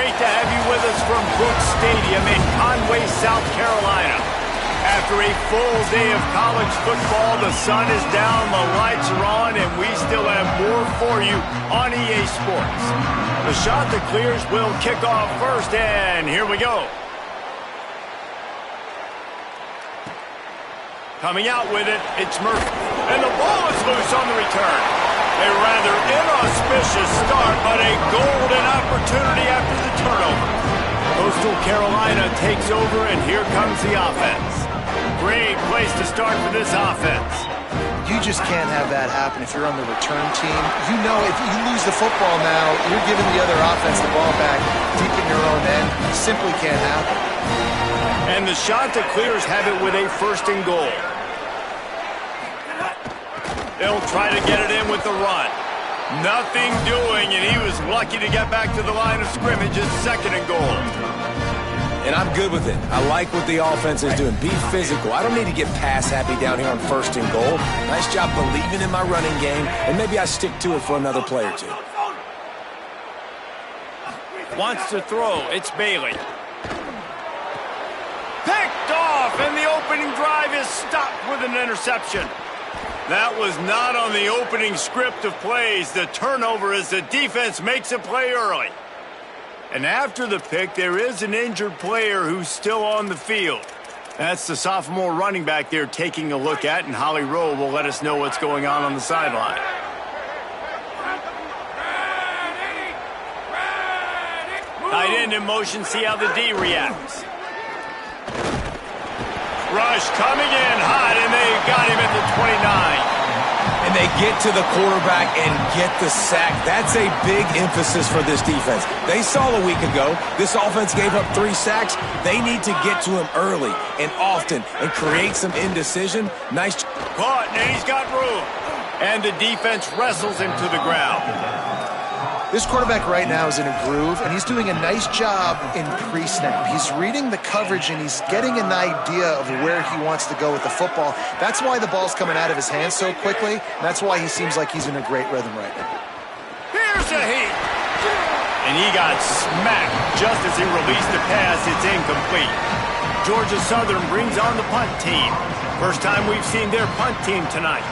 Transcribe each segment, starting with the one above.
great to have you with us from Brooks Stadium in Conway, South Carolina. After a full day of college football, the sun is down, the lights are on, and we still have more for you on EA Sports. The shot that clears will kick off first, and here we go. Coming out with it, it's Murphy. And the ball is loose on the return. A rather inauspicious start, but a golden opportunity after the turnover. Coastal Carolina takes over, and here comes the offense. Great place to start for this offense. You just can't have that happen if you're on the return team. You know if you lose the football now, you're giving the other offense the ball back deep in your own end. It simply can't happen. And the shot that clears have it with a first and goal. They'll try to get it in with the run. Nothing doing, and he was lucky to get back to the line of scrimmage at second and goal. And I'm good with it. I like what the offense is doing. Be physical. I don't need to get pass happy down here on first and goal. Nice job believing in my running game, and maybe I stick to it for another play or two. Wants to throw. It's Bailey. Picked off, and the opening drive is stopped with an interception. That was not on the opening script of plays. The turnover as the defense makes a play early. And after the pick, there is an injured player who's still on the field. That's the sophomore running back they're taking a look at, and Holly Rowe will let us know what's going on the sideline. Tight end in motion, see how the D reacts. Rush coming in hot, and they got him at the 29. And they get to the quarterback and get the sack. That's a big emphasis for this defense. They saw a week ago, this offense gave up 3 sacks. They need to get to him early and often and create some indecision. Nice. Caught, and he's got room. And the defense wrestles him to the ground. This quarterback right now is in a groove, and he's doing a nice job in pre-snap. He's reading the coverage, and he's getting an idea of where he wants to go with the football. That's why the ball's coming out of his hands so quickly. That's why he seems like he's in a great rhythm right now. Here's a heat. And he got smacked just as he released the pass. It's incomplete. Georgia Southern brings on the punt team. First time we've seen their punt team tonight.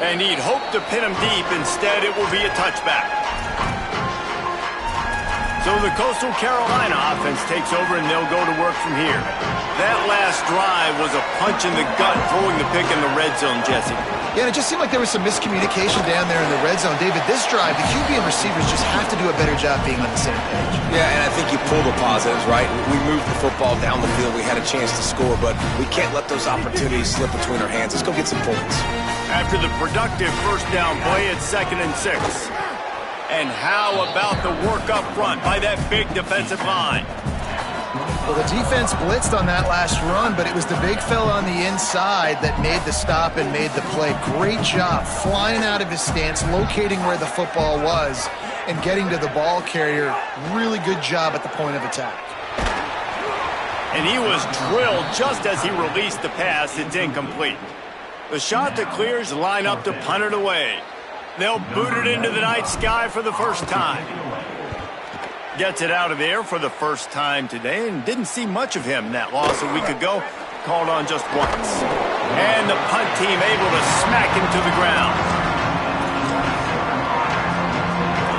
And he'd hoped to pin him deep. Instead, it will be a touchback. So the Coastal Carolina offense takes over, and they'll go to work from here. That last drive was a punch in the gut, throwing the pick in the red zone, Jesse. Yeah, and it just seemed like there was some miscommunication down there in the red zone. David, this drive, the QB and receivers just have to do a better job being on the same page. Yeah, and I think you pull the positives, right? We moved the football down the field. We had a chance to score, but we can't let those opportunities slip between our hands. Let's go get some points. After the productive first down play, it's 2nd and 6. And how about the work up front by that big defensive line? Well, the defense blitzed on that last run, but it was the big fella on the inside that made the stop and made the play. Great job flying out of his stance, locating where the football was, and getting to the ball carrier. Really good job at the point of attack. And he was drilled just as he released the pass. It's incomplete. The shot that clears line up to punt it away. They'll boot it into the night sky for the first time. Gets it out of the air for the first time today, and didn't see much of him in that loss a week ago. Called on just once. And the punt team able to smack him to the ground.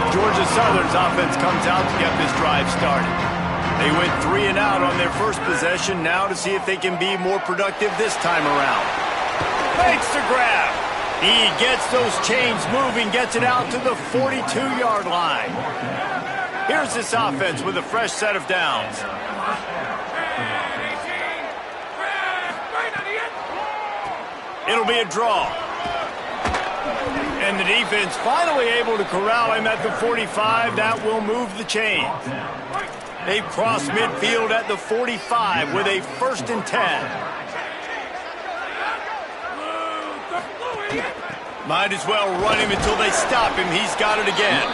Georgia Southern's offense comes out to get this drive started. They went 3 and out on their first possession, now to see if they can be more productive this time around. Makes the grab. He gets those chains moving, gets it out to the 42-yard line. Here's this offense with a fresh set of downs. It'll be a draw. And the defense finally able to corral him at the 45. That will move the chains. They've crossed midfield at the 45 with a 1st and 10. Might as well run him until they stop him. He's got it again.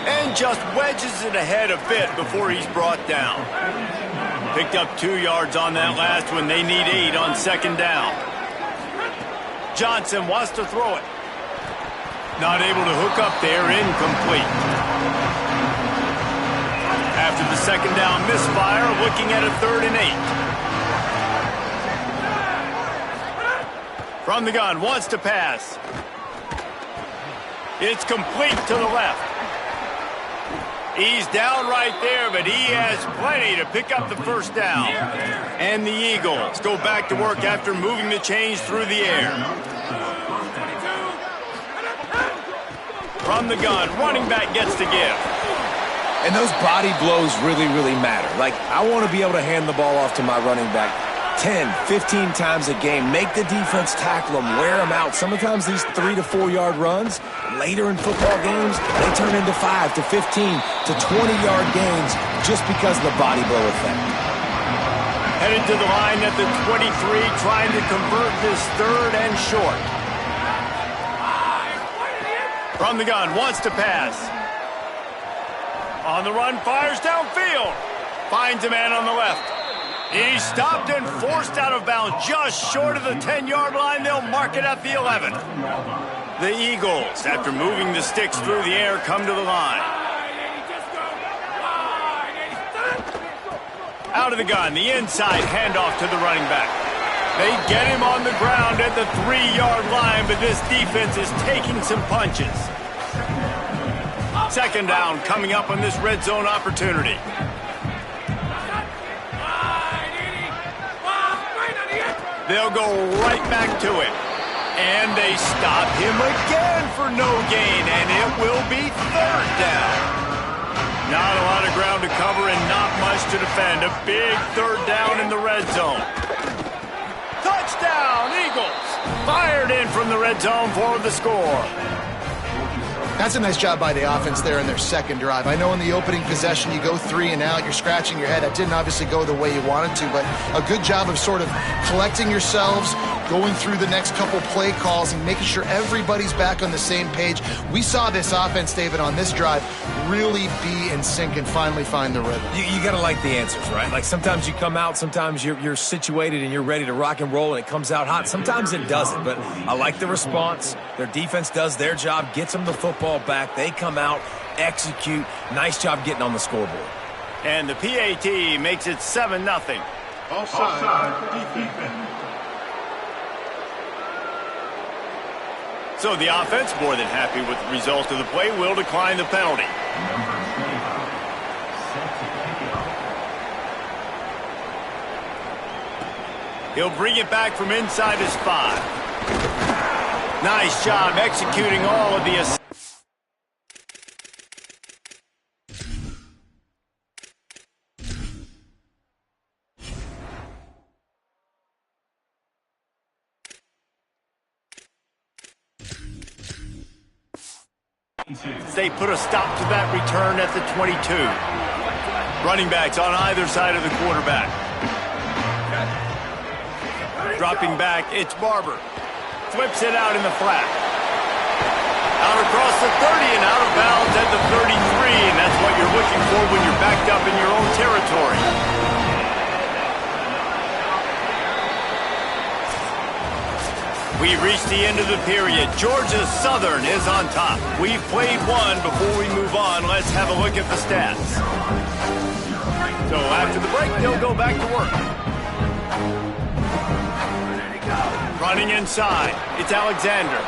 And just wedges it ahead a bit before he's brought down. Picked up 2 yards on that last one. They need 8 on 2nd down. Johnson wants to throw it. Not able to hook up there, incomplete. After the second down misfire, looking at a 3rd and 8. From the gun, wants to pass. It's complete to the left. He's down right there, but he has plenty to pick up the first down. And the Eagles go back to work after moving the chains through the air. From the gun, running back gets to give. And those body blows really, really matter. Like, I want to be able to hand the ball off to my running back 10, 15 times a game. Make the defense tackle them, wear them out. Sometimes these 3 to 4 yard runs, later in football games, they turn into 5 to 15 to 20-yard gains just because of the body blow effect. Headed to the line at the 23, trying to convert this 3rd and short. From the gun, wants to pass. On the run, fires downfield. Finds a man on the left. He's stopped and forced out of bounds just short of the 10-yard line. They'll mark it at the 11. The Eagles, after moving the sticks through the air, come to the line. Out of the gun, the inside handoff to the running back. They get him on the ground at the 3-yard line, but this defense is taking some punches. Second down coming up on this red zone opportunity. They'll go right back to it. And they stop him again for no gain, and it will be 3rd down. Not a lot of ground to cover and not much to defend. A big 3rd down in the red zone. Touchdown, Eagles! Fired in from the red zone for the score. That's a nice job by the offense there in their second drive. I know in the opening possession you go 3 and out, you're scratching your head. That didn't obviously go the way you wanted to, but a good job of sort of collecting yourselves, going through the next couple play calls and making sure everybody's back on the same page. We saw this offense, David, on this drive really be in sync and finally find the rhythm. You got to like the answers, right? Like sometimes you come out, sometimes you're situated and you're ready to rock and roll and it comes out hot. Sometimes it doesn't, but I like the response. Their defense does their job, gets them the football back. They come out, execute. Nice job getting on the scoreboard. And the PAT makes it 7-0. Offside defense. So the offense, more than happy with the result of the play, will decline the penalty. He'll bring it back from inside his 5. Nice job executing all of the They put a stop to that return at the 22. Running backs on either side of the quarterback. Dropping back, it's Barber. Flips it out in the flat. Out across the 30 and out of bounds at the 33, and that's what you're looking for when you're backed up in your own territory. We've reached the end of the period. Georgia Southern is on top. We've played one. Before we move on, let's have a look at the stats. So after the break, they'll go back to work. Running inside, it's Alexander.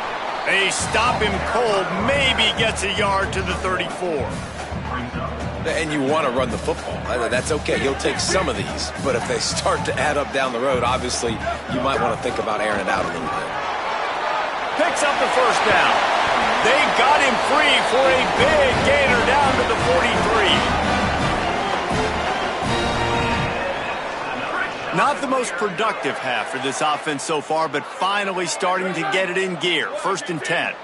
They stop him cold, maybe gets a yard to the 34. And you want to run the football. That's okay. You'll take some of these. But if they start to add up down the road, obviously, you might want to think about airing it out a little bit. Picks up the first down. They got him free for a big gainer down to the 43. Not the most productive half for this offense so far, but finally starting to get it in gear. 1st and 10.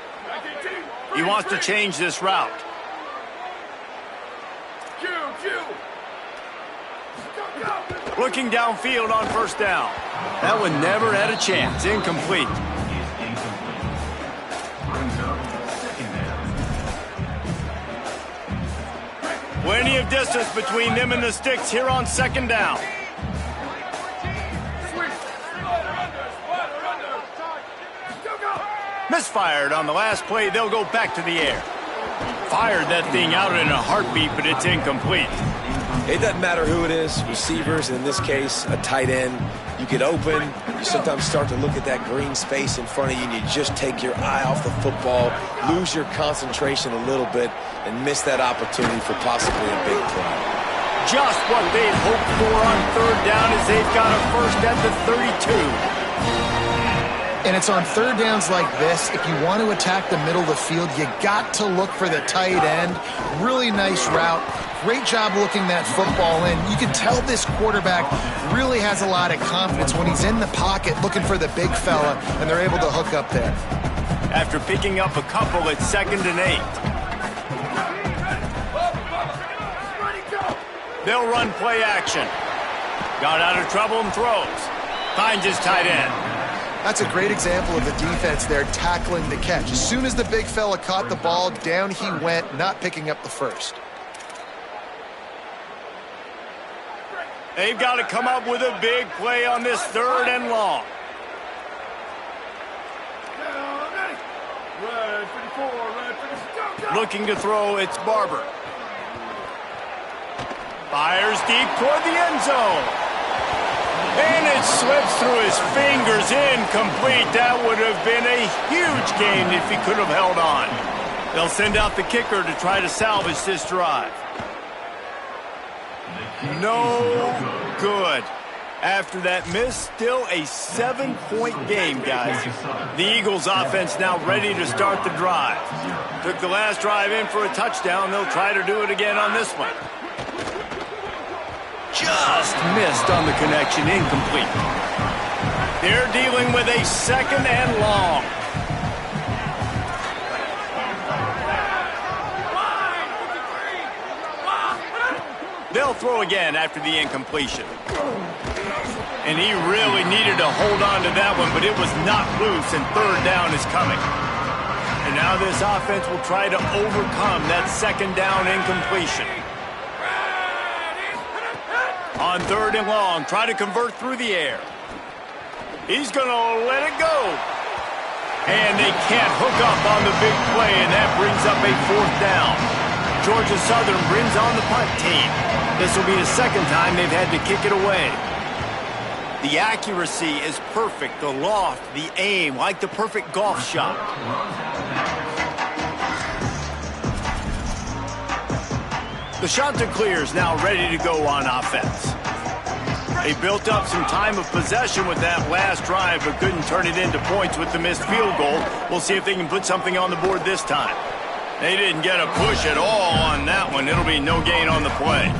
He wants to change this route. Looking downfield on first down. That one never had a chance. Incomplete. Plenty of distance between them and the sticks here on second down. Misfired on the last play. They'll go back to the air. Fired that thing out in a heartbeat, but it's incomplete. It doesn't matter who it is, receivers, in this case, a tight end. You get open, you sometimes start to look at that green space in front of you, and you just take your eye off the football, lose your concentration a little bit, and miss that opportunity for possibly a big play. Just what they'd hoped for on third down as they've got a first at the 32. And it's on third downs like this, if you want to attack the middle of the field, you got to look for the tight end. Really nice route. Great job looking that football in. You can tell this quarterback really has a lot of confidence when he's in the pocket looking for the big fella, and they're able to hook up there. After picking up a couple, it's 2nd and 8. They'll run play action. Got out of trouble and throws. Finds his tight end. That's a great example of the defense there tackling the catch. As soon as the big fella caught the ball, down he went, not picking up the first. They've got to come up with a big play on this 3rd and long. Looking to throw, it's Barber. Fires deep toward the end zone. And it slips through his fingers, incomplete. That would have been a huge gain if he could have held on. They'll send out the kicker to try to salvage this drive. No good. After that miss, still a 7-point game, guys. The Eagles offense now ready to start the drive. Took the last drive in for a touchdown. They'll try to do it again on this one. Just missed on the connection, incomplete. They're dealing with a 2nd and long. They'll throw again after the incompletion. And he really needed to hold on to that one, but it was not loose, and 3rd down is coming. And now this offense will try to overcome that 2nd down incompletion. On 3rd and long, try to convert through the air. He's going to let it go. And they can't hook up on the big play, and that brings up a 4th down. Georgia Southern brings on the punt team. This will be the 2nd time they've had to kick it away. The accuracy is perfect, the loft, the aim, like the perfect golf shot. The shot to clear is now ready to go on offense. They built up some time of possession with that last drive, but couldn't turn it into points with the missed field goal. We'll see if they can put something on the board this time. They didn't get a push at all on that one. It'll be no gain on the play.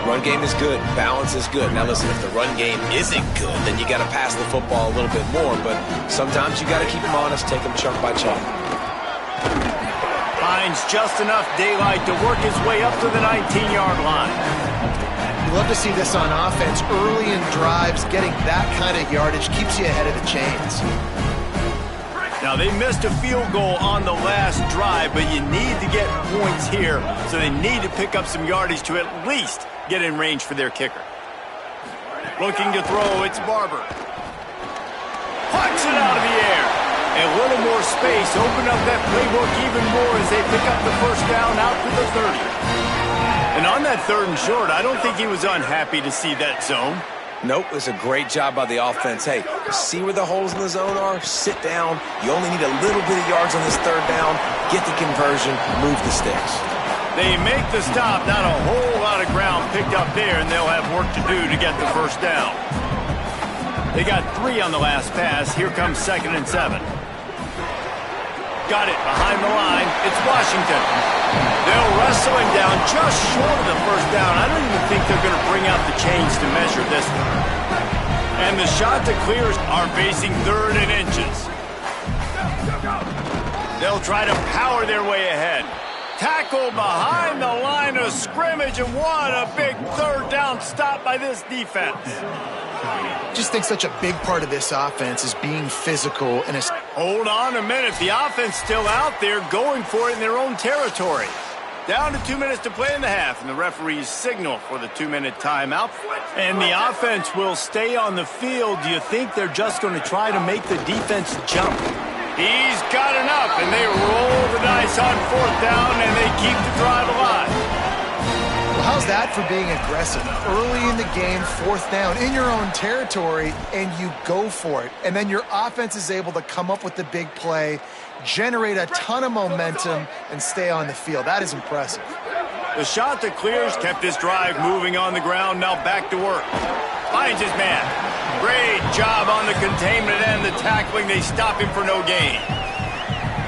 Run game is good. Balance is good. Now listen, if the run game isn't good, then you got to pass the football a little bit more. But sometimes you got to keep them honest, take them chunk by chunk. Finds just enough daylight to work his way up to the 19-yard line. You love to see this on offense. Early in drives, getting that kind of yardage keeps you ahead of the chains. Now, they missed a field goal on the last drive, but you need to get points here, so they need to pick up some yardage to at least get in range for their kicker. Looking to throw, it's Barber. Pucks it out of the air. A little more space, open up that playbook even more as they pick up the first down out to the 30. And on that 3rd and short, I don't think he was unhappy to see that zone. Nope, it was a great job by the offense. Hey, see where the holes in the zone are? Sit down. You only need a little bit of yards on this 3rd down. Get the conversion, move the sticks. They make the stop, not a whole lot of ground picked up there, and they'll have work to do to get the first down. They got 3 on the last pass. Here comes 2nd and 7. Got it behind the line. It's Washington. They'll wrestle him down just short of the first down. I don't even think they're going to bring out the chains to measure this one. And the shot to clears are facing 3rd and inches. They'll try to power their way ahead. Tackle behind the line of scrimmage, and what a big 3rd down stop by this defense. Just think such a big part of this offense is being physical. And hold on a minute. The offense still out there going for it in their own territory. Down to 2 minutes to play in the half, and the referees signal for the 2-minute timeout. And the offense will stay on the field. Do you think they're just going to try to make the defense jump? He's got enough, and they roll the dice on 4th down, and they keep the drive alive. Well, how's that for being aggressive? Early in the game, 4th down, in your own territory, and you go for it. And then your offense is able to come up with the big play, generate a ton of momentum, and stay on the field. That is impressive. The shot that clears kept this drive moving on the ground. Now back to work. Finds his man. Great job on the containment and the tackling. They stop him for no gain.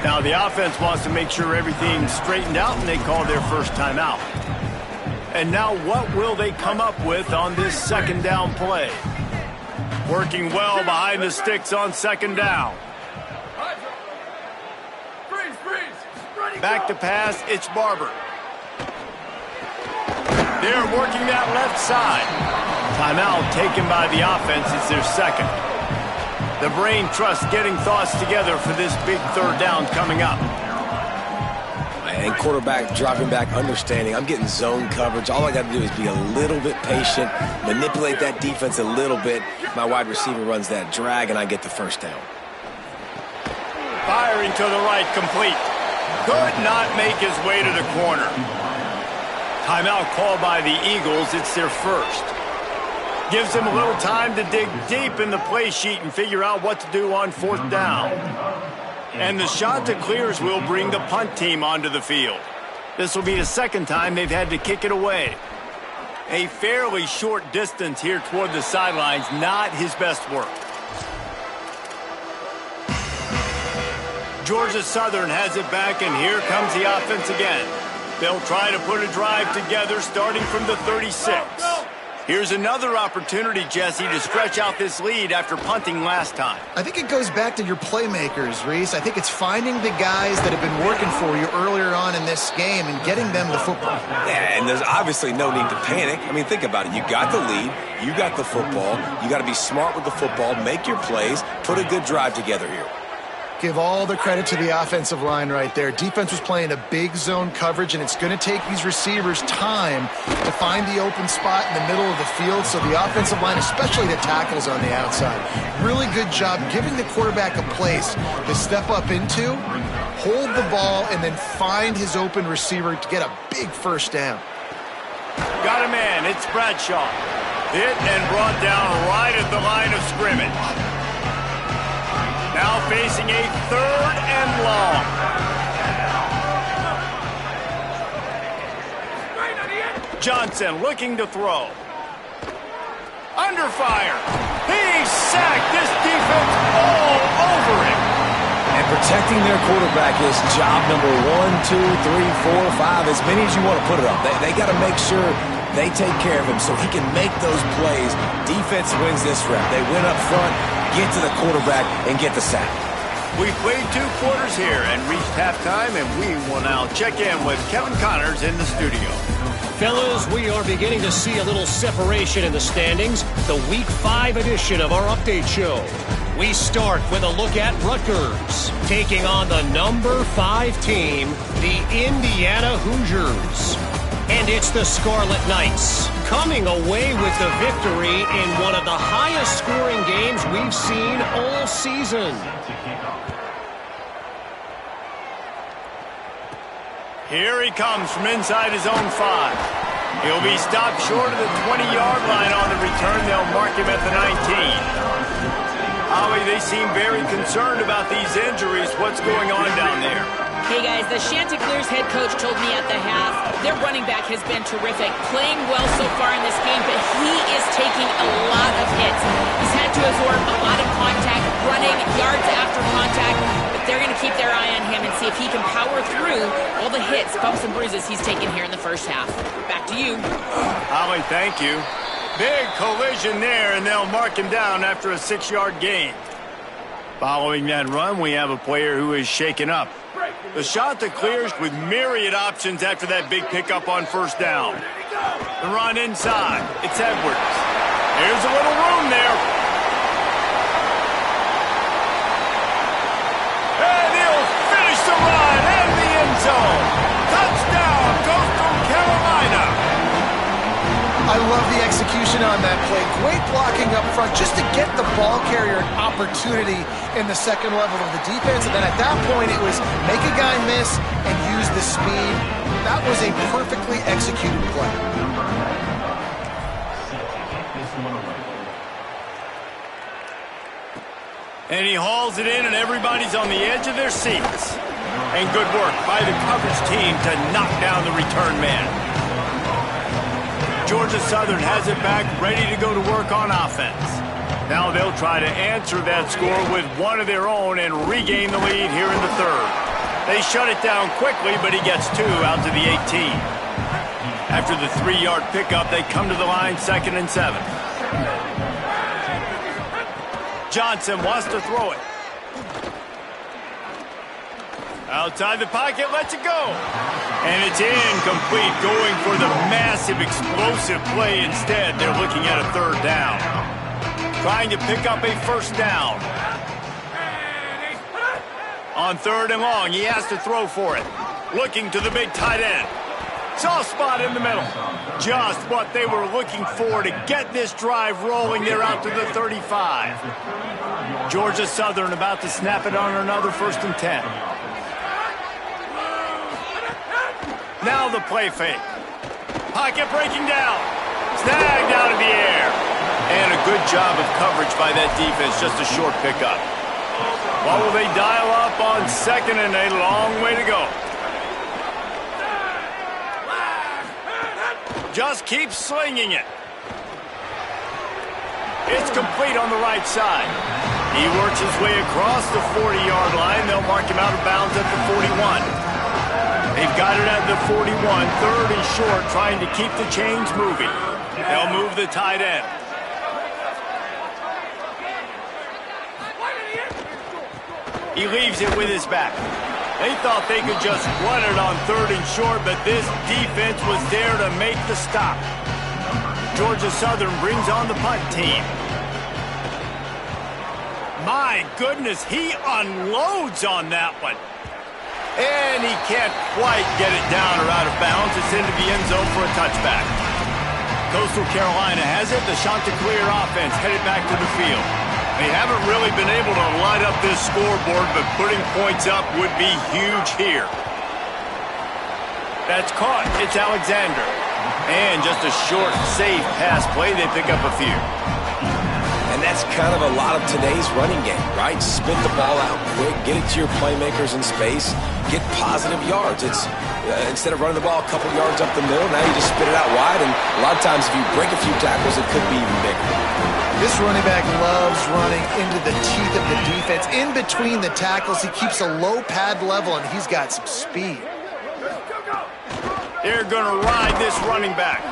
Now the offense wants to make sure everything's straightened out, and they call their first timeout. And now what will they come up with on this 2nd down play? Working well behind the sticks on 2nd down. Back to pass, it's Barber. They're working that left side. Timeout taken by the offense. It's their 2nd. The brain trust getting thoughts together for this big 3rd down coming up. And quarterback dropping back, understanding I'm getting zone coverage. All I got to do is be a little bit patient, manipulate that defense a little bit. My wide receiver runs that drag, and I get the 1st down. Firing to the right, complete. Could not make his way to the corner. Timeout called by the Eagles. It's their 1st. Gives them a little time to dig deep in the play sheet and figure out what to do on 4th down. And the shot that clears will bring the punt team onto the field. This will be the 2nd time they've had to kick it away. A fairly short distance here toward the sidelines, not his best work. Georgia Southern has it back, and here comes the offense again. They'll try to put a drive together starting from the 36. Here's another opportunity, Jesse, to stretch out this lead after punting last time. I think it goes back to your playmakers, Reese. I think it's finding the guys that have been working for you earlier on in this game and getting them the football. Yeah, and there's obviously no need to panic. I mean, think about it. You got the lead. You got the football. You got to be smart with the football, make your plays, put a good drive together here. Give all the credit to the offensive line right there. Defense was playing a big zone coverage, and it's going to take these receivers time to find the open spot in the middle of the field. So the offensive line, especially the tackles on the outside, really good job giving the quarterback a place to step up into, hold the ball, and then find his open receiver to get a big 1st down. Got a man. It's Bradshaw. Hit and brought down right at the line of scrimmage. Now facing a 3rd and long. Johnson looking to throw. Under fire. He's sacked. This defense all over him. And protecting their quarterback is job number 1, 2, 3, 4, 5, as many as you want to put it up. They got to make sure they take care of him so he can make those plays. Defense wins this rep. They win up front, get to the quarterback, and get the sack. We've played 2 quarters here and reached halftime, and we will now check in with Kevin Connors in the studio. Fellas, we are beginning to see a little separation in the standings. The Week 5 edition of our update show. We start with a look at Rutgers, taking on the number 5 team, the Indiana Hoosiers. And it's the Scarlet Knights, coming away with the victory in one of the highest scoring games we've seen all season. Here he comes from inside his own 5. He'll be stopped short of the 20-yard line on the return. They'll mark him at the 19. Holly, they seem very concerned about these injuries. What's going on down there? Hey guys, the Chanticleers head coach told me at the half their running back has been terrific, playing well so far in this game, but he is taking a lot of hits. He's had to absorb a lot of contact, running yards after contact, but they're going to keep their eye on him and see if he can power through all the hits, bumps, and bruises he's taken here in the first half. Back to you. Holly, thank you. Big collision there, and they'll mark him down after a 6-yard gain. Following that run, we have a player who is shaken up. The shot that clears with myriad options after that big pickup on 1st down. The run inside. It's Edwards. There's a little room there. And he'll finish the run in the end zone. Touchdown, Coastal Carolina. I love the execution execution on that play. Great blocking up front just to get the ball carrier an opportunity in the second level of the defense. And then at that point, it was make a guy miss and use the speed. That was a perfectly executed play. And he hauls it in, and everybody's on the edge of their seats. And good work by the coverage team to knock down the return man. Georgia Southern has it back, ready to go to work on offense. Now they'll try to answer that score with one of their own and regain the lead here in the third. They shut it down quickly, but he gets two out to the 18. After the 3-yard pickup, they come to the line 2nd and 7. Johnson wants to throw it. Outside the pocket, lets it go. And it's incomplete, going for the massive explosive play instead. They're looking at a 3rd down. Trying to pick up a 1st down. On 3rd and long, he has to throw for it. Looking to the big tight end. Soft spot in the middle. Just what they were looking for to get this drive rolling. They're out to the 35. Georgia Southern about to snap it on another 1st and 10. Now the play fake. Pocket breaking down. Snagged out of the air. And a good job of coverage by that defense. Just a short pickup. What will they dial up on 2nd and a long way to go? Just keep slinging it. It's complete on the right side. He works his way across the 40-yard line. They'll mark him out of bounds at the 41. They've got it at the 41, 3rd and short, trying to keep the chains moving. They'll move the tight end. He leaves it with his back. They thought they could just run it on 3rd and short, but this defense was there to make the stop. Georgia Southern brings on the punt team. My goodness, he unloads on that one. And he can't quite get it down or out of bounds. It's into the end zone for a touchback. Coastal Carolina has it. The Chanticleer offense headed back to the field. They haven't really been able to light up this scoreboard, but putting points up would be huge here. That's caught. It's Alexander. And just a short, safe pass play. They pick up a few. And that's kind of a lot of today's running game, right? Spit the ball out quick, get it to your playmakers in space, get positive yards. It's instead of running the ball a couple yards up the middle, now you just spit it out wide, and a lot of times if you break a few tackles, it could be even bigger. This running back loves running into the teeth of the defense. In between the tackles, he keeps a low pad level, and he's got some speed. They're going to ride this running back.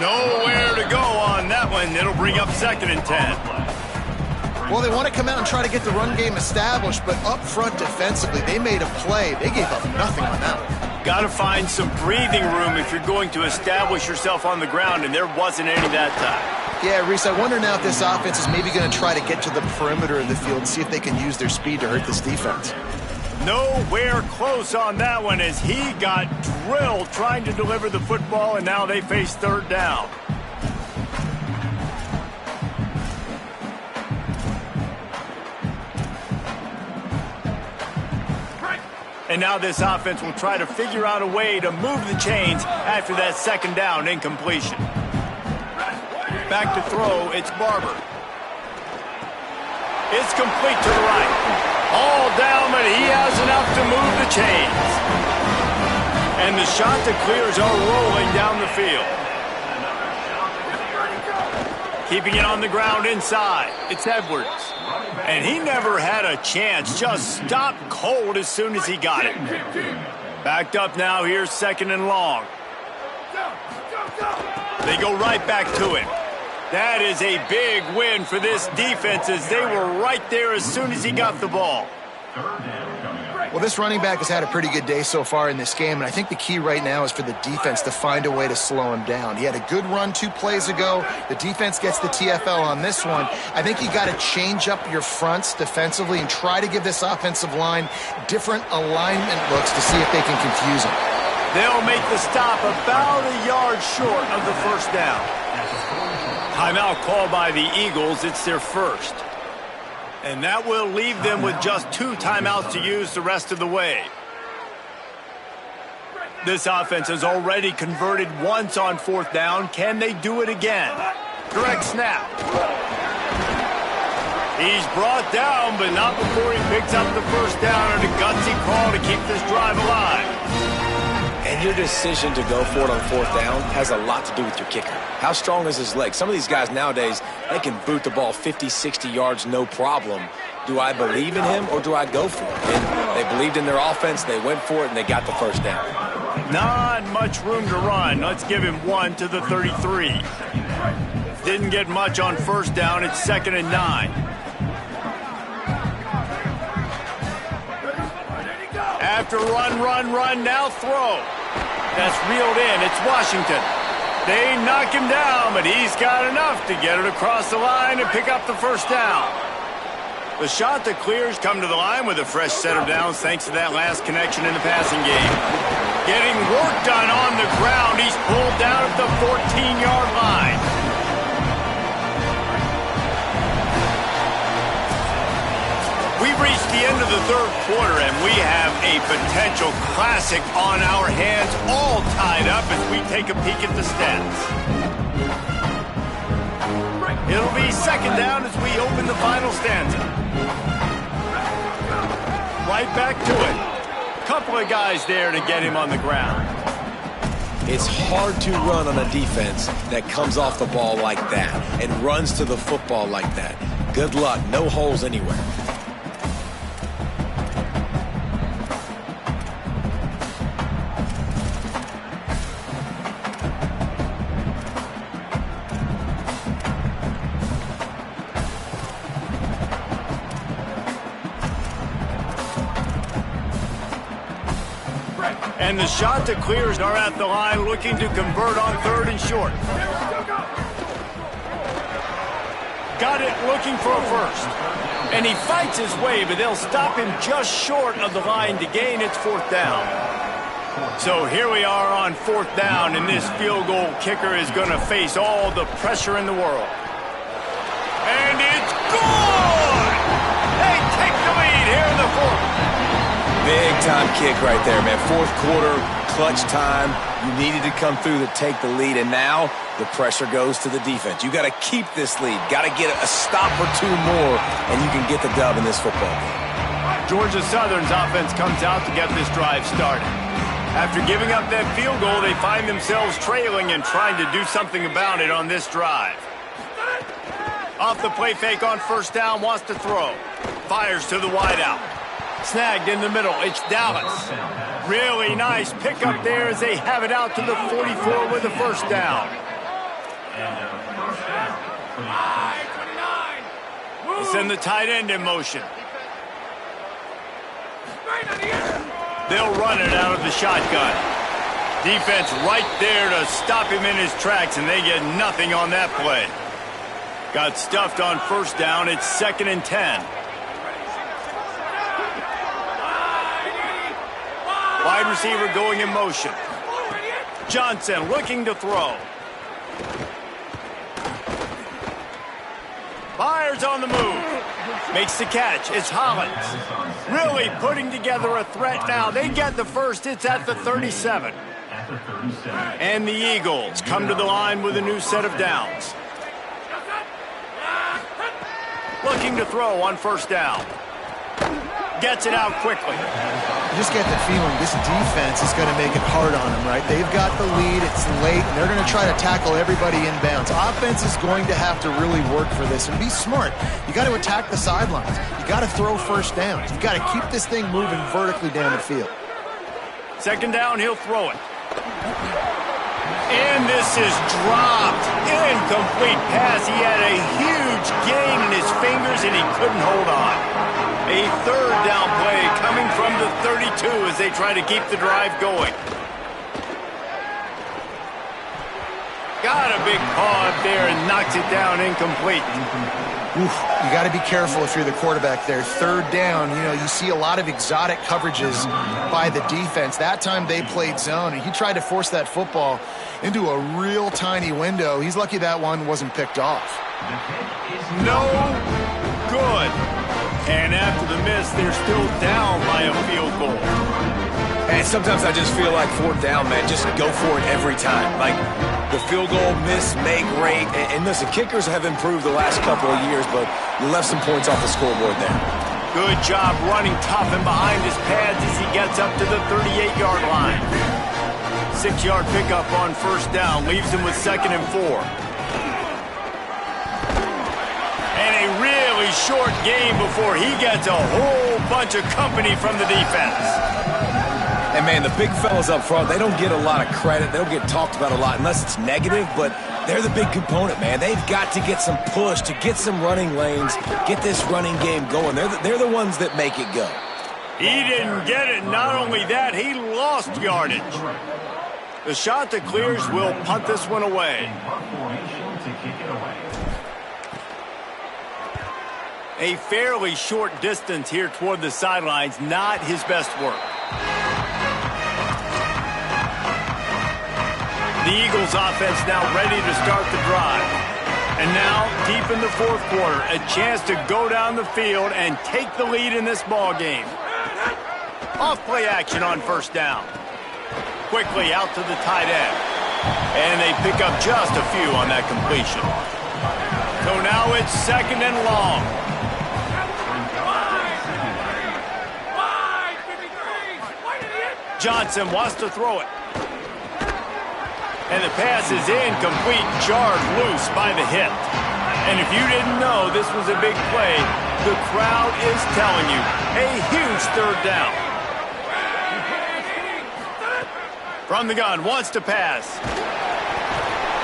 Nowhere to go on that one. It'll bring up 2nd and 10. Well, they want to come out and try to get the run game established, but up front defensively, they made a play. They gave up nothing on that one. Got to find some breathing room if you're going to establish yourself on the ground, and there wasn't any that time. Yeah, Reese, I wonder now if this offense is maybe going to try to get to the perimeter of the field and see if they can use their speed to hurt this defense. Nowhere close on that one as he got drilled trying to deliver the football, and now they face 3rd down. And now this offense will try to figure out a way to move the chains after that 2nd down incompletion. Back to throw, it's Barber. It's complete to the right. All down, but he has enough to move the chains. And the Chanticleers are rolling down the field. Keeping it on the ground inside. It's Edwards. And he never had a chance. Just stopped cold as soon as he got it. Backed up now. Here's 2nd and long. They go right back to it. That is a big win for this defense as they were right there as soon as he got the ball. Well, this running back has had a pretty good day so far in this game, and I think the key right now is for the defense to find a way to slow him down. He had a good run 2 plays ago. The defense gets the TFL on this one. I think you got to change up your fronts defensively and try to give this offensive line different alignment looks to see if they can confuse him. They'll make the stop about a yard short of the 1st down. Timeout called by the Eagles. It's their first. And that will leave them with just 2 timeouts to use the rest of the way. This offense has already converted once on 4th down. Can they do it again? Direct snap. He's brought down, but not before he picks up the first down on a gutsy call to keep this drive alive. And your decision to go for it on 4th down has a lot to do with your kicker. How strong is his leg? Some of these guys nowadays, they can boot the ball 50, 60 yards, no problem. Do I believe in him or do I go for it? And they believed in their offense, they went for it, and they got the first down. Not much room to run. Let's give him 1 to the 33. Didn't get much on 1st down. It's 2nd and 9. After run, now throw. That's reeled in. It's Washington. They knock him down, but he's got enough to get it across the line and pick up the first down. The shot that clears come to the line with a fresh set of downs thanks to that last connection in the passing game. Getting work done on the ground. He's pulled down at the 14-yard line. We've reached the end of the 3rd quarter, and we have a potential classic on our hands, all tied up as we take a peek at the stats. It'll be 2nd down as we open the final stanza. Right back to it. Couple of guys there to get him on the ground. It's hard to run on a defense that comes off the ball like that and runs to the football like that. Good luck. No holes anywhere. And the shot to clears are at the line looking to convert on 3rd and short. Got it looking for a first. And he fights his way, but they'll stop him just short of the line to gain. It's 4th down. So here we are on 4th down, and this field goal kicker is going to face all the pressure in the world. And it's good! They take the lead here in the 4th. Big time kick right there, man. 4th quarter, clutch time. You needed to come through to take the lead, and now the pressure goes to the defense. You got to keep this lead. Got to get a stop or 2 more, and you can get the dub in this football game. Georgia Southern's offense comes out to get this drive started. After giving up that field goal, they find themselves trailing and trying to do something about it on this drive. Off the play fake on 1st down, wants to throw. Fires to the wideout. Snagged in the middle. It's Dallas. Really nice pickup there as they have it out to the 44 with the first down. They send the tight end in motion. They'll run it out of the shotgun. Defense right there to stop him in his tracks, and they get nothing on that play. Got stuffed on 1st down. It's 2nd and 10. Wide receiver going in motion. Johnson looking to throw. Fires on the move. Makes the catch. It's Hollins. Really putting together a threat now. They get the first. It's at the 37. And the Eagles come to the line with a new set of downs. Looking to throw on 1st down. Gets it out quickly. You just get the feeling this defense is going to make it hard on them, right? They've got the lead. It's late, and they're going to try to tackle everybody inbounds. Offense is going to have to really work for this and be smart. You got to attack the sidelines. You got to throw 1st downs. You got to keep this thing moving vertically down the field. 2nd down, he'll throw it. And this is dropped. Incomplete pass. He had a huge gain in his fingers, and he couldn't hold on. A 3rd down play coming from the 32 as they try to keep the drive going. Got a big paw up there and knocks it down incomplete. You got to be careful if you're the quarterback there. Third down, you see a lot of exotic coverages by the defense. That time they played zone, and he tried to force that football into a real tiny window. He's lucky that one wasn't picked off. No good. And after the miss, they're still down by a field goal. And sometimes I just feel like fourth down, man, just go for it every time. Like the field goal miss, make rate. And listen, kickers have improved the last couple of years, but you left some points off the scoreboard there. Good job running tough and behind his pads as he gets up to the 38-yard line. 6-yard pickup on first down leaves him with 2nd and 4. And a really short game before he gets a whole bunch of company from the defense. And, man, the big fellas up front, they don't get a lot of credit. They don't get talked about a lot unless it's negative, but they're the big component, man. They've got to get some push, to get some running lanes, get this running game going. They're the ones that make it go. He didn't get it. Not only that, he lost yardage. The shot that clears will punt this one away. A fairly short distance here toward the sidelines, not his best work. The Eagles offense now ready to start the drive. And now, deep in the fourth quarter, a chance to go down the field and take the lead in this ball game. Off play action on first down. Quickly out to the tight end. And they pick up just a few on that completion. So now it's 2nd and long. Johnson wants to throw it. And the pass is incomplete, jarred loose by the hit. And if you didn't know this was a big play, the crowd is telling you, a huge third down. From the gun, wants to pass.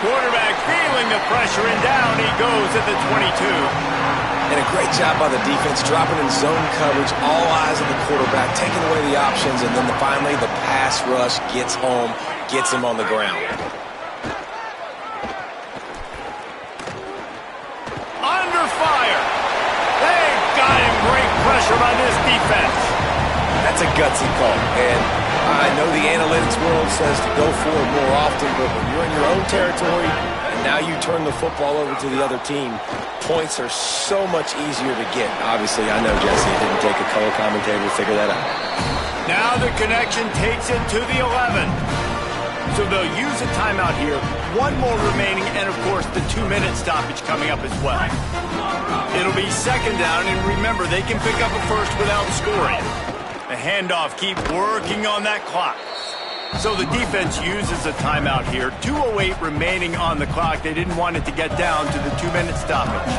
Quarterback feeling the pressure, and down he goes at the 22. And a great job by the defense, dropping in zone coverage, all eyes on the quarterback, taking away the options, and then finally the pass rush gets home, gets him on the ground. Under fire. They've got him. Great pressure by this defense. That's a gutsy call, and I know the analytics world says to go for it more often, but when you're in your own territory and now you turn the football over to the other team, points are so much easier to get. Obviously, I know, Jesse, it didn't take a color commentator to figure that out. Now the connection takes it to the 11. So they'll use a timeout here. One more remaining, and, of course, the 2-minute stoppage coming up as well. It'll be 2nd down, and remember, they can pick up a first without scoring. The handoff, keep working on that clock. So the defense uses a timeout here. 2:08 remaining on the clock. They didn't want it to get down to the 2-minute stoppage.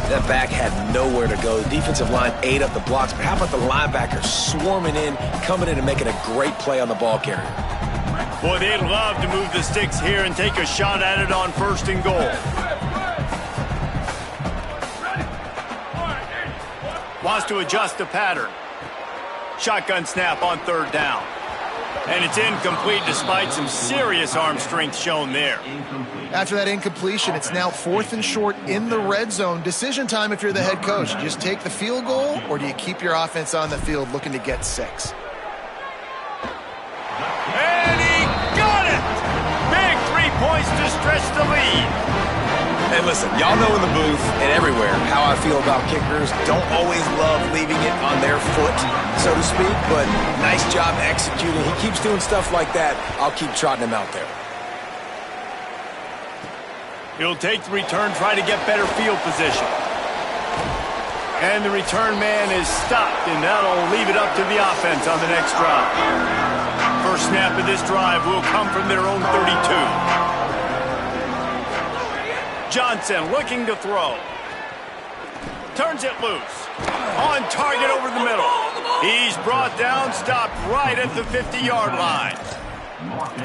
That back had nowhere to go. The defensive line ate up the blocks, but how about the linebackers swarming in, coming in and making a great play on the ball carrier? Boy, they'd love to move the sticks here and take a shot at it on 1st and goal. Wants to adjust the pattern. Shotgun snap on 3rd down. And it's incomplete despite some serious arm strength shown there. After that incompletion, it's now 4th and short in the red zone. Decision time if you're the head coach. Do you just take the field goal, or do you keep your offense on the field looking to get 6? And he got it! Big 3 points to stretch the lead. And listen, y'all know in the booth and everywhere how I feel about kickers. Don't always love leaving it on their foot, so to speak, but nice job executing. He keeps doing stuff like that. I'll keep trotting him out there. He'll take the return, try to get better field position. And the return man is stopped, and that'll leave it up to the offense on the next drive. First snap of this drive will come from their own 32. Johnson looking to throw. Turns it loose. On target over the middle. He's brought down, stopped right at the 50-yard line.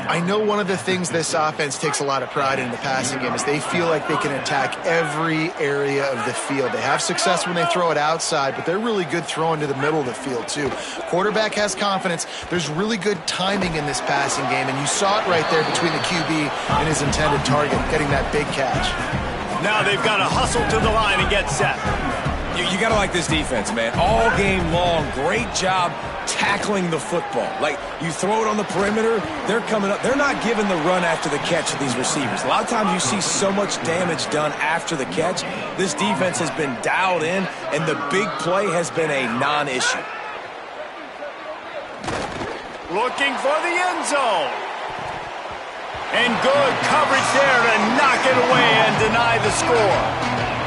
I know one of the things this offense takes a lot of pride in the passing game is they feel like they can attack every area of the field. They have success when they throw it outside, but they're really good throwing to the middle of the field too. Quarterback has confidence. There's really good timing in this passing game, and you saw it right there between the QB and his intended target, getting that big catch. Now they've got to hustle to the line and get set. You got to like this defense, man. All game long, great job tackling the football. Like, you throw it on the perimeter, they're coming up. They're not giving the run after the catch to these receivers. A lot of times you see so much damage done after the catch. This defense has been dialed in, and the big play has been a non-issue. Looking for the end zone. And good coverage there to knock it away and deny the score.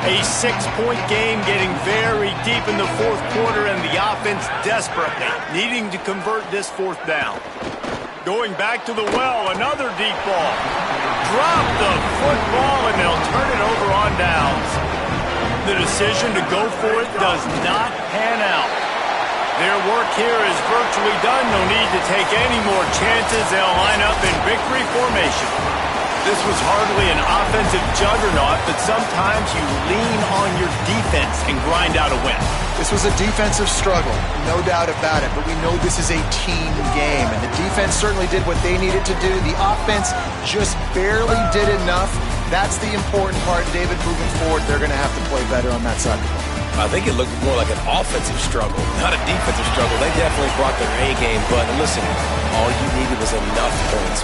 A 6-point game getting very deep in the fourth quarter, and the offense desperately needing to convert this fourth down. Going back to the well, another deep ball. Drop the football, and they'll turn it over on downs. The decision to go for it does not pan out. Their work here is virtually done. No need to take any more chances. They'll line up in victory formation. This was hardly an offensive juggernaut, but sometimes you lean on your defense and grind out a win. This was a defensive struggle, no doubt about it, but we know this is a team game, and the defense certainly did what they needed to do. The offense just barely did enough. That's the important part. David, moving forward, they're going to have to play better on that side of the ball. I think it looked more like an offensive struggle, not a defensive struggle. They definitely brought their A game, but listen, all you needed was enough points.